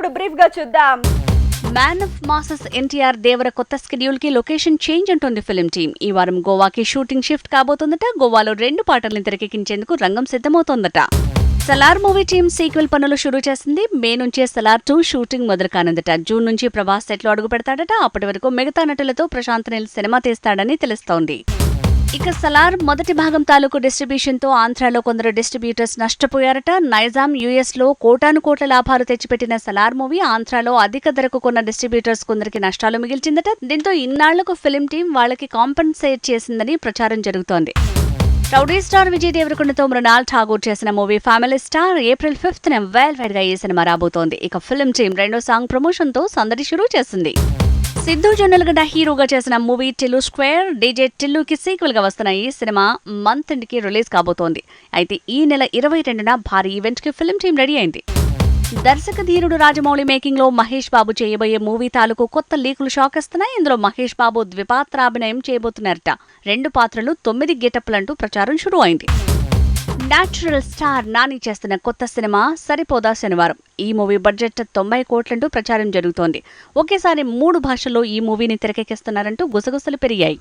ఇప్పుడు బ్రీఫ్ గా చూద్దాం. మ్యాన్ ఆఫ్ మాసెస్ ఎన్టీఆర్ దేవర కొత్త స్కెడ్యూల్ కి లొకేషన్ చేంజ్ అంటోంది ఫిల్మ్ టీమ్. ఈ వారం గోవాకి షూటింగ్ షిఫ్ట్ కాబోతుందట. గోవాలో 2 పాటల్ని తెరకెక్కించేందుకు రంగం సిద్ధమవుతోందట. సలార్ మూవీ టీమ్ సీక్వెల్ పనులు షురూ చేసింది. మే నుంచే సలార్ 2 షూటింగ్ మొదలు కానుందట. జూన్ నుంచి ప్రభాస్ సెట్లో అడుగు పెడతాడట. అప్పటి వరకు మిగతా నటులతో ప్రశాంత్ నీల్ సినిమా తీస్తాడని తెలుస్తోంది. ఇక సలార్ మొదటి భాగం తాలూకు డిస్ట్రిబ్యూషన్ తో ఆంధ్రాలో కొందరు డిస్ట్రిబ్యూటర్స్ నష్టపోయారట. నైజాం యుఎస్ లో కోటాను కోట్ల లాభాలు తెచ్చిపెట్టిన సలార్ మూవీ ఆంధ్రాలో అధిక ధరకు కొన్న డిస్ట్రిబ్యూటర్స్ కొందరికి నష్టాలు మిగిల్చిందట. దీంతో ఇన్నాళ్లకు ఫిల్మ్ టీం వాళ్ళకి కాంపెన్సేట్ చేసిందని ప్రచారం జరుగుతోంది. రౌడీ స్టార్ విజయ్ దేవరకొండతో మృణాల్ ఠాగూర్ చేసిన మూవీ ఫ్యామిలీ స్టార్ ఏప్రిల్ 5న వైడ్ గా ఈ సినిమా రాబోతోంది. ఇక ఫిల్మ్ టీం రెండో సాంగ్ ప్రమోషన్ తో సందడి షురూ చేసింది. సిద్ధు జొన్నలగడ్డ హీరోగా చేసిన మూవీ టిల్లు స్క్వేర్ డీజే టిల్లుకి సీక్వెల్ గా వస్తున్న ఈ సినిమా మంత్ ఎండ్కి రిలీజ్ కాబోతోంది. అయితే ఈ నెల 22న భారీ ఈవెంట్ కి ఫిల్మ్ టీం రెడీ అయింది. దర్శక ధీరుడు రాజమౌళి మేకింగ్ లో మహేష్ బాబు చేయబోయే మూవీ తాలూకు కొత్త లీకులు షాక్ ఇస్తున్నాయి. ఇందులో మహేష్ బాబు ద్విపాత్రాభినయం చేయబోతున్నారట. 2 పాత్రలు 9 గెటప్లంటూ ప్రచారం షురూ అయింది. న్యాచురల్ స్టార్ నాని చేస్తున్న కొత్త సినిమా సరిపోదా శనివారం. ఈ మూవీ బడ్జెట్ 90 కోట్లంటూ ప్రచారం జరుగుతోంది. ఒకేసారి 3 భాషల్లో ఈ మూవీని తెరకెక్కిస్తున్నారంటూ గుసగుసలు పెరిగాయి.